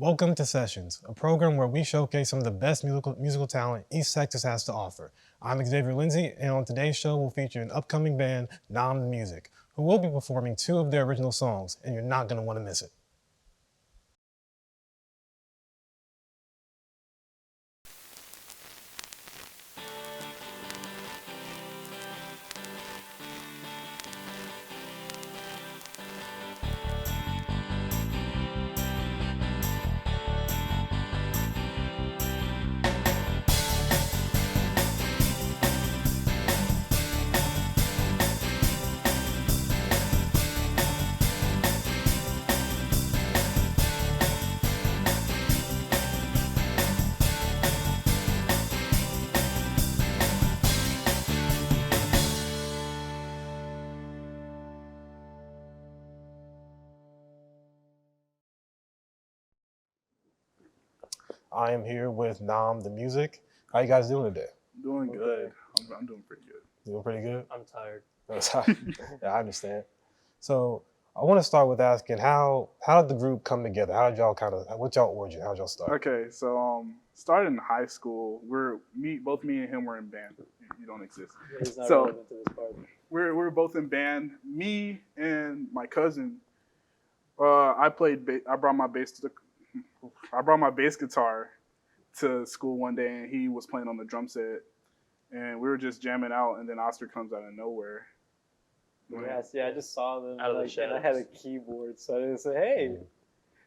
Welcome to Sessions, a program where we showcase some of the best musical talent East Texas has to offer. I'm Xavier Lindsay, and on today's show we'll feature an upcoming band, NOM Music, who will be performing 2 of their original songs, and you're not going to want to miss it. I am here with NOM the Music. How you guys doing today? Doing good. I'm doing pretty good. Doing pretty good? I'm tired. Yeah, I understand. So I want to start with asking how did the group come together? How did y'all what's y'all origin? How did y'all start? Okay, so started in high school. Both me and him were in band. You don't exist. Yeah, he's not So- relevant to this part. We're both in band. Me and my cousin. I brought my bass guitar to school one day, and he was playing on the drum set, and we were just jamming out. And then Oscar comes out of nowhere. Yeah, I just saw them, Out of the like, and I had a keyboard, so I just said, "Hey."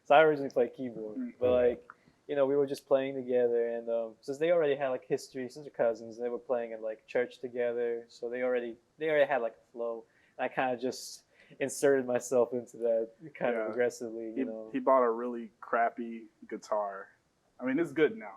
So I originally played keyboard, but we were just playing together, and since they already had like history, since they're cousins, they were playing in like church together, so they already had like a flow. And I kind of just inserted myself into that kind of aggressively, He bought a really crappy guitar. I mean, it's good now.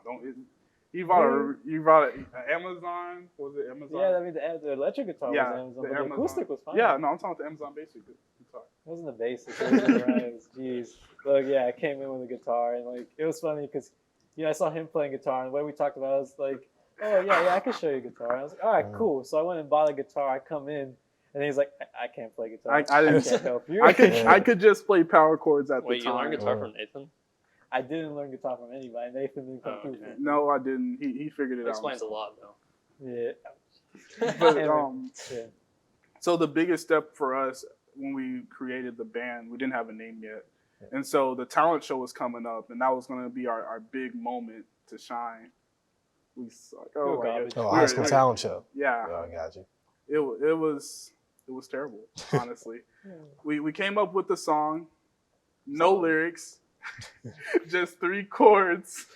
You bought an Amazon. Was it Amazon? Yeah, I mean the electric guitar was Amazon, but the acoustic was fine. Yeah, no, I'm talking about the Amazon basic guitar. It wasn't the basic. It was the Ryan's. Jeez. Look, yeah, I came in with a guitar, and like it was funny because, I saw him playing guitar, and the way we talked about it was like, oh yeah, I can show you a guitar. And I was like, all right, cool. So I went and bought a guitar. I come in, and he's like, I can't play guitar. I can't help you. I could just play power chords at Wait, the time. you learned guitar from Nathan? I didn't learn guitar from anybody. Nathan didn't come through. Okay. No, I didn't. He figured it That out. explains a lot, though. Yeah. But Yeah. so the biggest step for us when we created the band, we didn't have a name yet, and so the talent show was coming up, and that was going to be our big moment to shine. We suck. Oh, garbage. Oh, high school talent show. Yeah, Oh, I got you. it was terrible, honestly. We came up with the song, no lyrics, just 3 chords.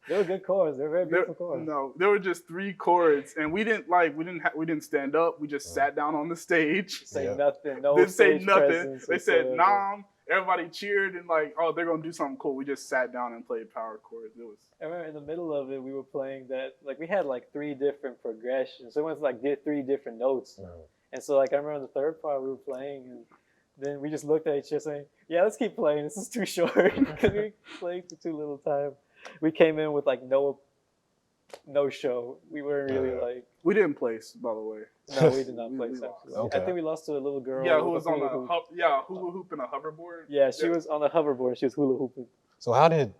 They were good chords. They were very beautiful chords. No, there were just 3 chords, and we didn't stand up. We just sat down on the stage. Say nothing. No Didn't say stage nothing. presence They said whatsoever. "Nom." Everybody cheered and oh, they're gonna do something cool. We just sat down and played power chords. It was I remember in the middle of it, we were playing that, we had 3 different progressions. So we went to 3 different notes. And so I remember the third part we were playing, and then we just looked at each other saying, yeah, let's keep playing. This is too short. Because we played for too little time. We came in with no show. We weren't really we didn't place, by the way. no, we did not We place lost. actually. Okay. I think we lost to a little girl. Yeah, who with was on hula the hoop. hula hoop and a hoverboard? Yeah, she was on the hoverboard. She was hula hooping. So how did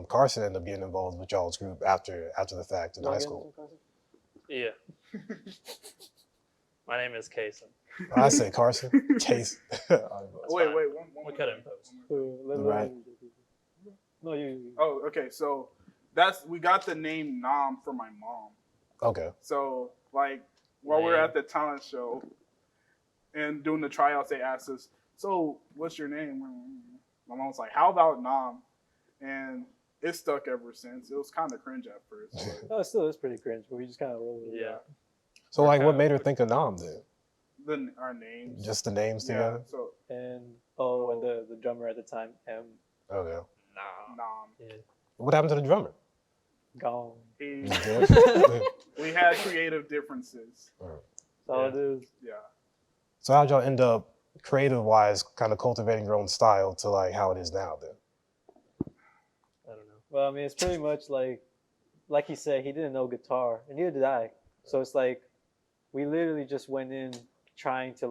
Carson end up getting involved with y'all's group after the fact in high school? Yeah. My name is Kason. I say Carson. Case. Wait, fine. one We cut it in post. Right. No, you. Oh, okay. So we got the name Nom for my mom. Okay. So while we were at the talent show and doing the tryouts, they asked us, "So what's your name?" My mom was like, "How about Nom?" And it stuck ever since. It was kind of cringe at first. But No, it still is pretty cringe, but we just kind of rolled with it. Yeah. So what made her think of NOM then? our names. Just the names Yeah. together? So And and the drummer at the time, M, Okay. Nah. Nom. yeah, What happened to the drummer? gone. He's good? We had creative differences. So it is. Yeah. So how'd y'all end up, creative-wise, kind of cultivating your own style to how it is now then? I don't know. Well, I mean, it's pretty much like he said, he didn't know guitar, and neither did I. So it's we literally just went in trying to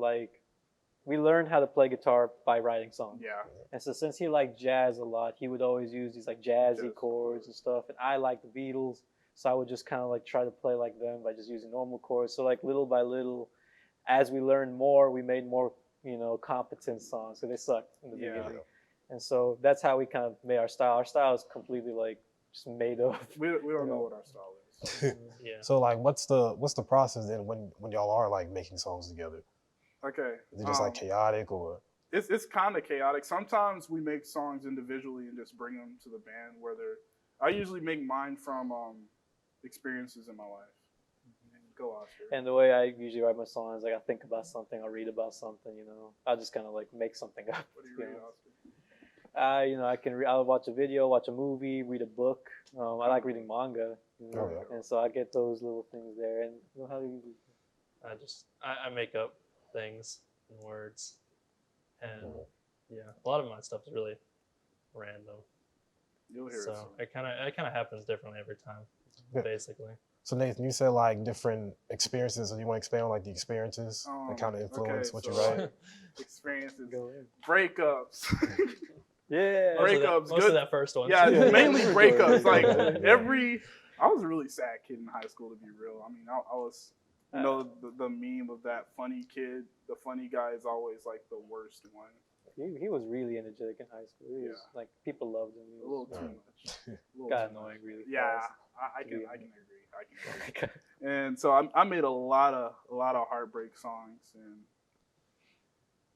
we learned how to play guitar by writing songs. Yeah. And so since he liked jazz a lot, he would always use these like jazzy Jazz chords and stuff. And I liked the Beatles, so I would just kind of like try to play like them by just using normal chords. So like little by little, as we learned more, we made more, you know, competent songs. So they sucked in the Yeah. beginning. And so that's how we kind of made our style. Our style is completely like just made up. We don't know what our style is. Yeah. So like, what's the process then when y'all are like making songs together? Okay. Is it just like chaotic or? It's kind of chaotic. Sometimes we make songs individually and just bring them to the band. I usually make mine from experiences in my life. Go Oscar. And the way I usually write my songs, like I think about something, I'll read about something, you know. I'll just kind of like make something up. What do you to be read, honest. Oscar? You know, I'll watch a video, watch a movie, read a book. I like reading manga, you know, Oh, yeah. and so I get those little things there. And you know, how do you? I make up things and words, and yeah, a lot of my stuff is really random. You'll hear it So soon. it kind of happens differently every time, Yeah. basically. So Nathan, you said like different experiences. So you want to expand on like the experiences that kind of influence what you write? Experiences, Go in. breakups. Yeah. Breakups, Most good- of that first one. Yeah, Yeah. mainly breakups. Like Yeah. I was a really sad kid in high school, to be real. I mean, I was, you know, the meme of that funny kid. The funny guy is always like the worst one. He was really energetic in high school. He was, Yeah. like people loved him. He A little was, too much. A little got too annoying much. really Yeah, fast. I can Yeah. agree. And so I made a lot of heartbreak songs, and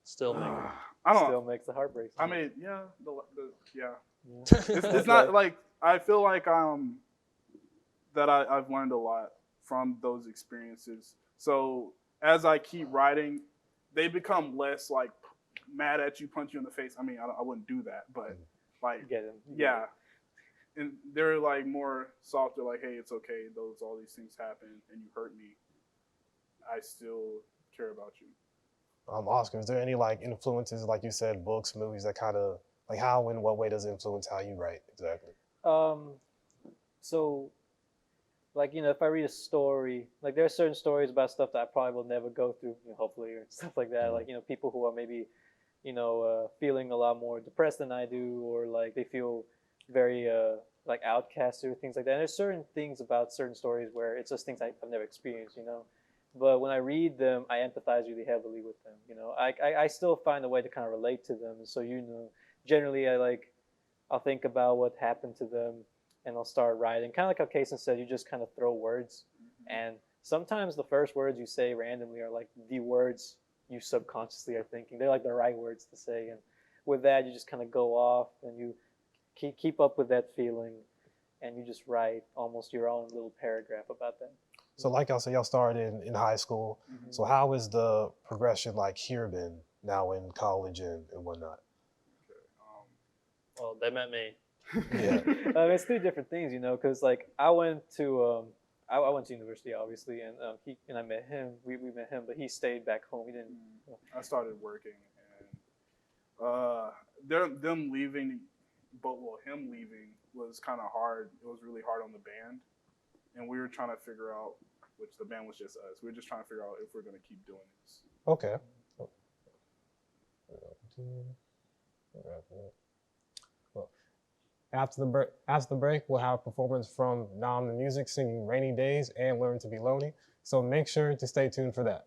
Still make I don't. Still makes the heartbreak. I song. mean, yeah, yeah. Yeah. It's not like I feel like that I've learned a lot from those experiences. So as I keep writing, they become less like mad at you, punch you in the face. I mean, I wouldn't do that, but like, Get him. yeah. And they're like more softer, like, hey, it's okay. All these things happen, and you hurt me. I still care about you. Oscar, is there any like influences, like you said, books, movies that kind of like how and what way does it influence how you write exactly? So, like, you know, if I read a story, like there are certain stories about stuff that I probably will never go through, you know, hopefully, or stuff like that. Like, you know, people who are maybe, you know, feeling a lot more depressed than I do, or like they feel very like outcast or things like that. And there's certain things about certain stories where it's just things I've never experienced, you know. But when I read them, I empathize really heavily with them. You know, I still find a way to kind of relate to them. So, you know, generally I'll think about what happened to them, and I'll start writing. Kind of like how Kason said, you just kind of throw words. And sometimes the first words you say randomly are like the words you subconsciously are thinking. They're like the right words to say. And with that, you just kind of go off and you keep up with that feeling, and you just write almost your own little paragraph about that. So like y'all said, y'all started in high school. Mm-hmm. So how is the progression like here been now in college and whatnot? Well, they met me. Yeah. It's two different things, you know, because like I went to university obviously, and I met him. We met him, but he stayed back home. He didn't. I started working, and them leaving, him leaving was kind of hard. It was really hard on the band, and we were trying to figure out, which the band was just us. We were just trying to figure out if we're going to keep doing this. Okay. Well, after the break, we'll have a performance from NOM the Music singing Rainy Days and Learn to Be Lonely. So make sure to stay tuned for that.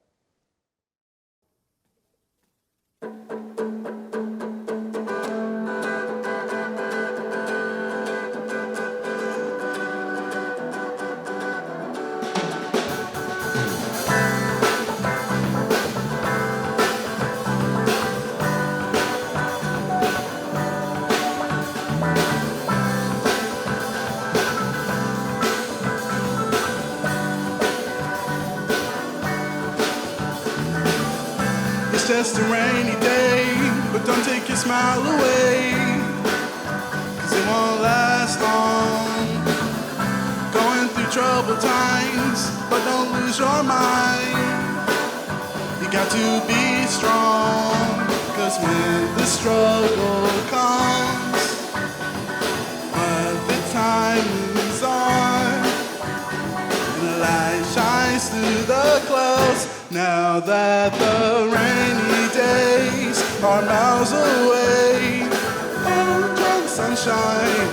It's just a rainy day, but don't take your smile away, 'cause it won't last long. Going through troubled times, but don't lose your mind. You got to be strong, 'cause when the struggle comes, but the time moves on, and the light shines through the clouds. Now that the rainy day days are miles away. Enjoy the sunshine.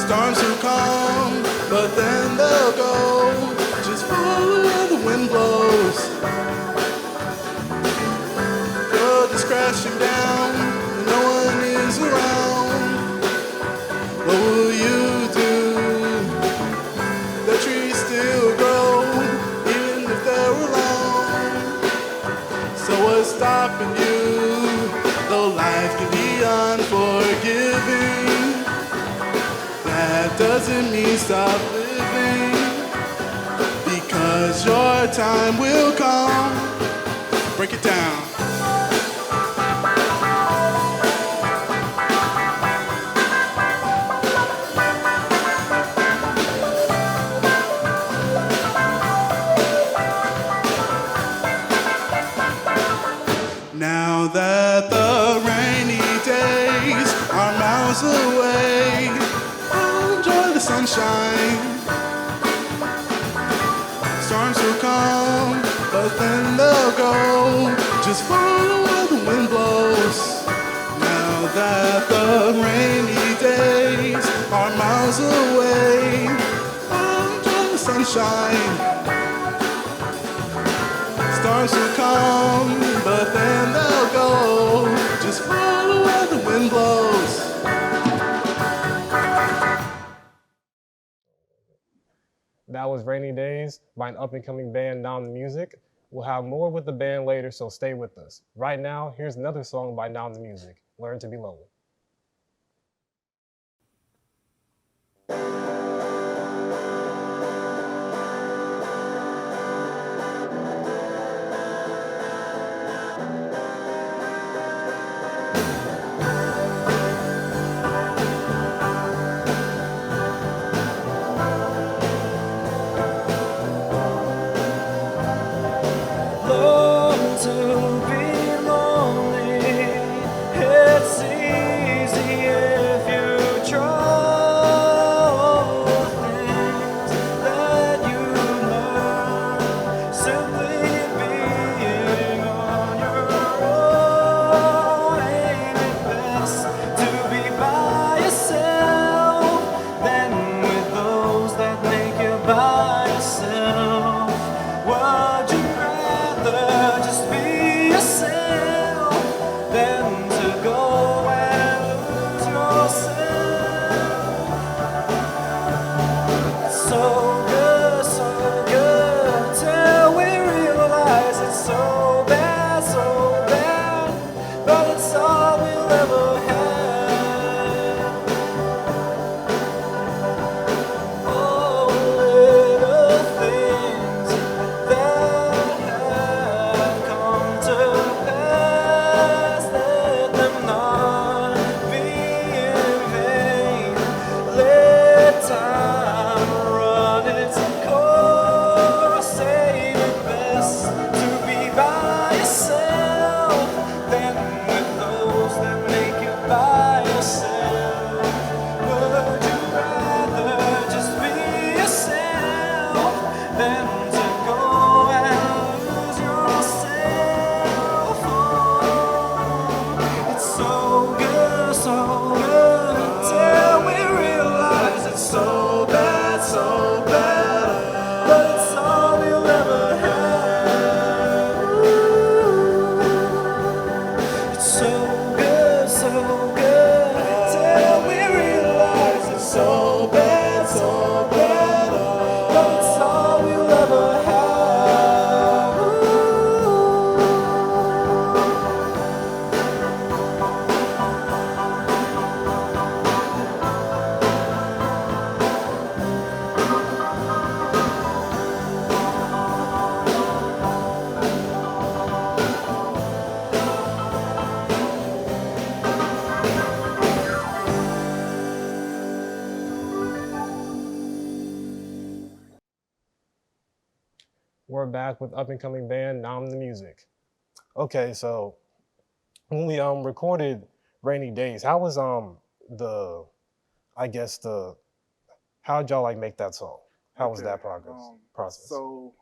Storms will come, but then they'll go. Just follow where the wind blows. Road is crashing down, and no one is around. What will you do? The trees still grow, even if they're alone. So what's stopping you? Though life can be unforgiving, that doesn't mean stop living. Because your time will come. Break it down. Now that the rainy days are miles away, I'll enjoy the sunshine. Storms will come, but then they'll go. Just follow where the wind blows. Now that the rainy days are miles away, I'll enjoy the sunshine. Storms will come, but then they'll go. Just follow where the wind blows. That was Rainy Days by an up-and-coming band, NOM the Music. We'll have more with the band later, so stay with us. Right now, here's another song by NOM the Music, Learn to Be Lonely. Learn to be lonely. It's easy if you try. Things that you learn simply being on your own. Ain't it best to be by yourself than with those that make you by yourself? Would you rather just be yourself than to go and lose yourself? So good, till we realize it's so bad, but it's all we'll ever have. Oh, little things that have come to pass, let them not be in vain. Let time run its course. Ain't it best to be by yourself than with those that make you by yourself? Would you rather just be yourself than to go and lose yourself? Oh, it's so good, till we realize it's so bad, but it's all we'll ever have. Ooh, it's so good, till we realize it's so bad, but it's all we'll ever have. Ooh. We're back with up-and-coming band, NOM the Music. Okay, so when we recorded Rainy Days, how was how'd y'all like make that song? How was Okay, that process? So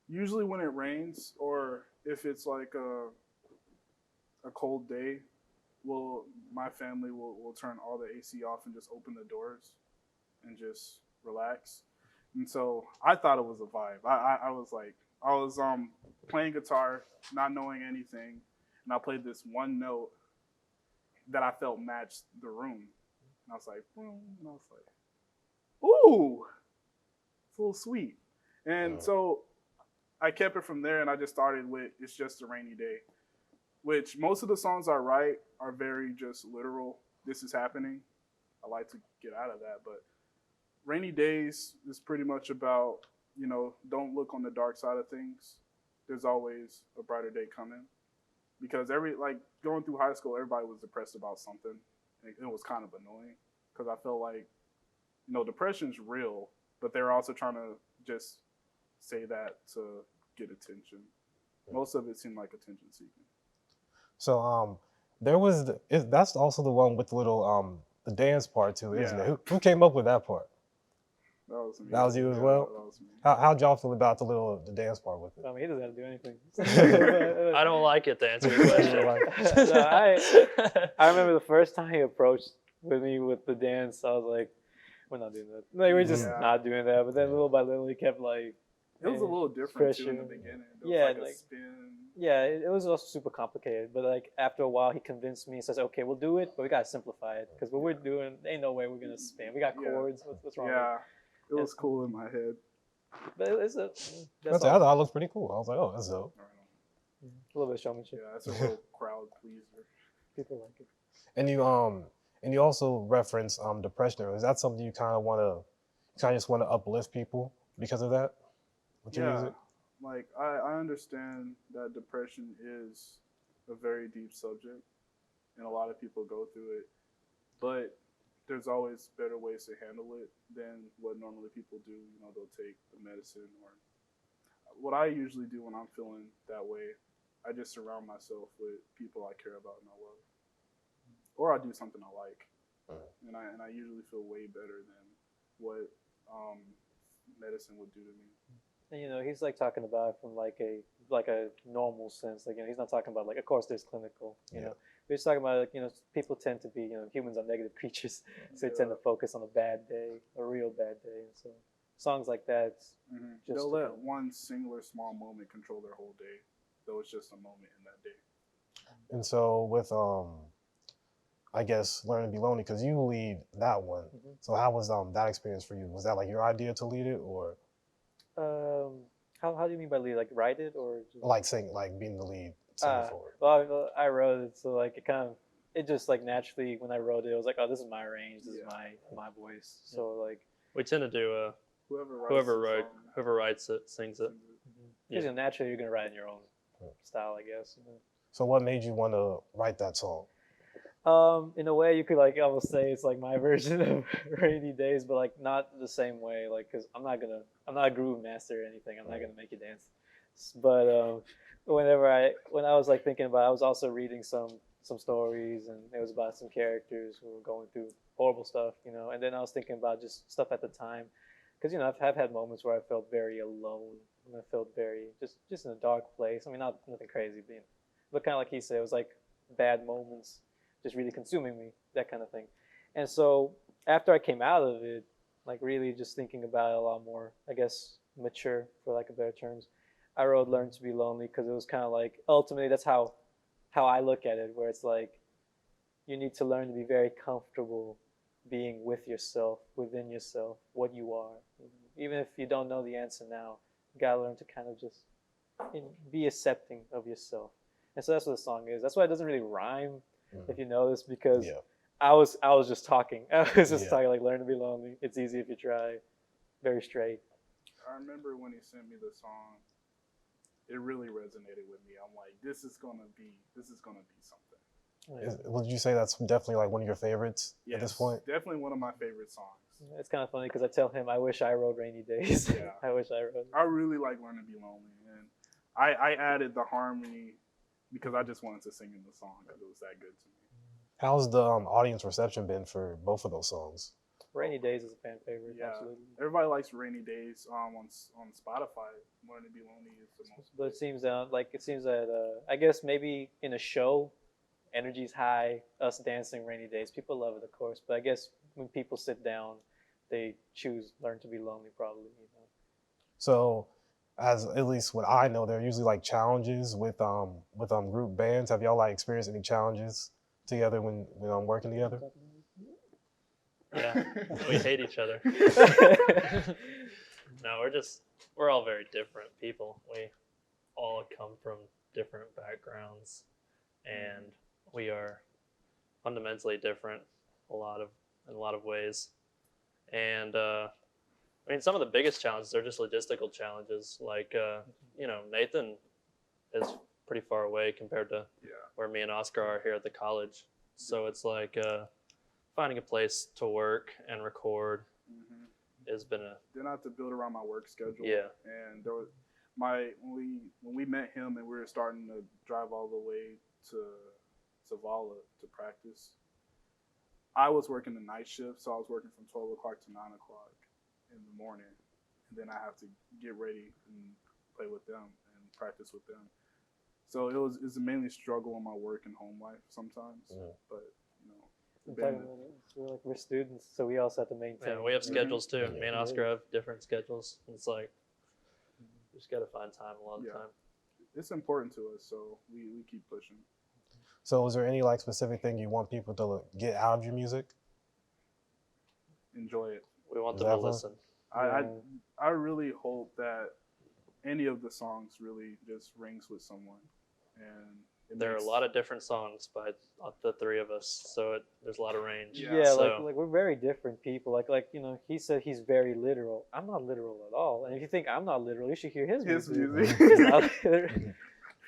usually when it rains or if it's like a cold day, my family will turn all the AC off and just open the doors and just relax. And so I thought it was a vibe. I was like, I was playing guitar, not knowing anything, and I played this one note that I felt matched the room. And I was like, boom, and I was like, ooh, it's a little sweet. And so I kept it from there, and I just started with "It's Just a Rainy Day," which most of the songs I write are very just literal. This is happening. I like to get out of that, but "Rainy Days" is pretty much about, don't look on the dark side of things. There's always a brighter day coming. Because going through high school, everybody was depressed about something. And it was kind of annoying because I felt like, depression's real, but they're also trying to just say that to get attention. Most of it seemed like attention seeking. So there was that's also the one with the little the dance part too, isn't Yeah. it? Who came up with that part? That was me. That was you as well? That was me. How'd y'all feel about the dance part with it? I mean, he doesn't have to do anything. I don't like it, to answer your question. No, I remember the first time he approached with me with the dance, I was like, we're not doing that. Like, we're just Yeah. not doing that. But then little by little, he kept like, It was a little different too in the pressure. beginning. There was Yeah, like a like- spin. yeah, it was also super complicated. But like after a while, he convinced me. He says, okay, we'll do it, but we gotta simplify it because what we're doing, ain't no way we're gonna spin. We got Yeah. chords. What's wrong? With Yeah, it was cool in my head. it? But it's a I that's thought all. it looked pretty cool. I was like, oh, that's dope. A little bit of showmanship. Yeah, that's a real crowd pleaser. People like it. And you also reference depression. Is that something you kind of just want to uplift people because of that? With your music? Like I understand that depression is a very deep subject, and a lot of people go through it, but there's always better ways to handle it than what normally people do. They'll take the medicine, or what I usually do when I'm feeling that way, I just surround myself with people I care about and I love, or I do something I like, and I usually feel way better than what medicine would do to me. And he's like talking about it from like a normal sense. Like he's not talking about like, of course there's clinical, you know. But he's talking about like, people tend to be, humans are negative creatures, so they tend to focus on a bad day, a real bad day. And so songs like that, just They'll to let kind of- one singular small moment control their whole day, though it's just a moment in that day. And so with I guess Learn to Be Lonely, because you lead that one. Mhm. So how was that experience for you? Was that like your idea to lead it, or how do you mean by lead? Like write it or just... like being the lead singer for it? Well, I wrote it, so like it just like naturally when I wrote it, I was like, oh, this is my range, this is my voice. So like, We tend to do Whoever writes it, sings it. because naturally you're gonna write in your own style, I guess. So what made you want to write that song? In a way, you could like almost say it's like my version of Rainy Days, but like not the same way. Like, cause I'm not a groove master or anything. I'm not gonna make you dance. But when I was like thinking about it, I was also reading some stories, and it was about some characters who were going through horrible stuff, And then I was thinking about just stuff at the time, because I've had moments where I felt very alone, and I felt very just in a dark place. I mean, nothing crazy, but kind of like he said, it was like bad moments just really consuming me, that kind of thing. And so after I came out of it, like really just thinking about it a lot more, I guess mature, for lack of better terms, I wrote Learn to Be Lonely, because it was kind of like, ultimately that's how I look at it, where it's like you need to learn to be very comfortable being with yourself, within yourself, what you are. Even if you don't know the answer now, you gotta learn to kind of just be accepting of yourself. And so that's what the song is. That's why it doesn't really rhyme, if you notice, because I was just talking. I was just talking like Learn to Be Lonely. It's easy if you try. Very straight. I remember when he sent me the song, it really resonated with me. I'm like, this is gonna be something. Would you say that's definitely like one of your favorites at this point? Definitely one of my favorite songs. It's kind of funny because I tell him I wish I wrote Rainy Days. Yeah. I wish I wrote. I really like Learn to Be Lonely, and I added the harmony because I just wanted to sing in the song because it was that good to me. How's the audience reception been for both of those songs? Rainy Days is a fan favorite. Yeah, Absolutely. everybody likes Rainy Days on Spotify. Learn to Be Lonely is the most. But it seems that I guess maybe in a show, energy's high. Us dancing Rainy Days, people love it, of course. But I guess when people sit down, they choose Learn to Be Lonely, probably. You know. So, as at least what I know, there are usually like challenges with group bands. Have y'all like experienced any challenges together when working together? Yeah, we hate each other. No, we're all very different people. We all come from different backgrounds, and we are fundamentally different in a lot of ways. And I mean, some of the biggest challenges are just logistical challenges. Like, Nathan is pretty far away compared to where me and Oscar are here at the college. So it's like finding a place to work and record has been a. Then I have to build around my work schedule. Yeah. And there was when we met him and we were starting to drive all the way to Zavala to practice. I was working the night shift, so I was working from 12 o'clock to 9 o'clock in the morning, and then I have to get ready and play with them and practice with them. So it's mainly struggle in my work and home life sometimes, but we're students, so we also have to maintain. Yeah, we have schedules too. Me and Oscar have different schedules. It's like you just got to find time a lot of the time. It's important to us, so we keep pushing. So, is there any like specific thing you want people to get out of your music? Enjoy it. We want them to listen. I really hope that any of the songs really just rings with someone, and there are a lot of different songs by the three of us, so there's a lot of range. Yeah, so, like we're very different people. Like he said he's very literal. I'm not literal at all. And if you think I'm not literal, you should hear his music.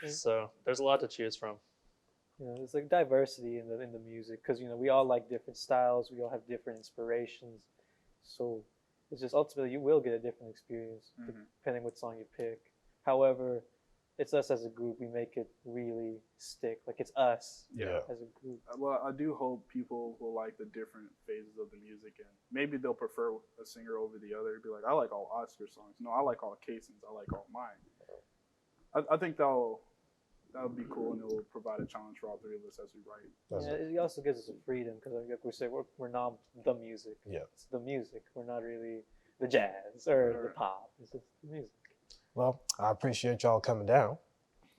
So there's a lot to choose from. There's like diversity in the music because we all like different styles. We all have different inspirations. So it's just ultimately you will get a different experience depending what song you pick. However, it's us as a group. We make it really stick. Like it's us as a group. Well, I do hope people will like the different phases of the music, and maybe they'll prefer a singer over the other. Be like, I like all Oscar songs. No, I like all Kason's. I like all mine. I think that would be cool, and it will provide a challenge for all three of us as we write. It also gives us a freedom because, like we say, we're not the music. Yeah, it's the music. We're not really the jazz or the pop. It's just the music. Well, I appreciate y'all coming down.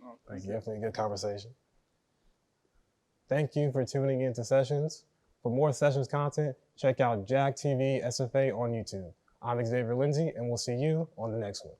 Oh, thank you. Definitely a good conversation. Thank you for tuning into Sessions. For more Sessions content, check out Jack TV SFA on YouTube. I'm Xavier Lindsay, and we'll see you on the next one.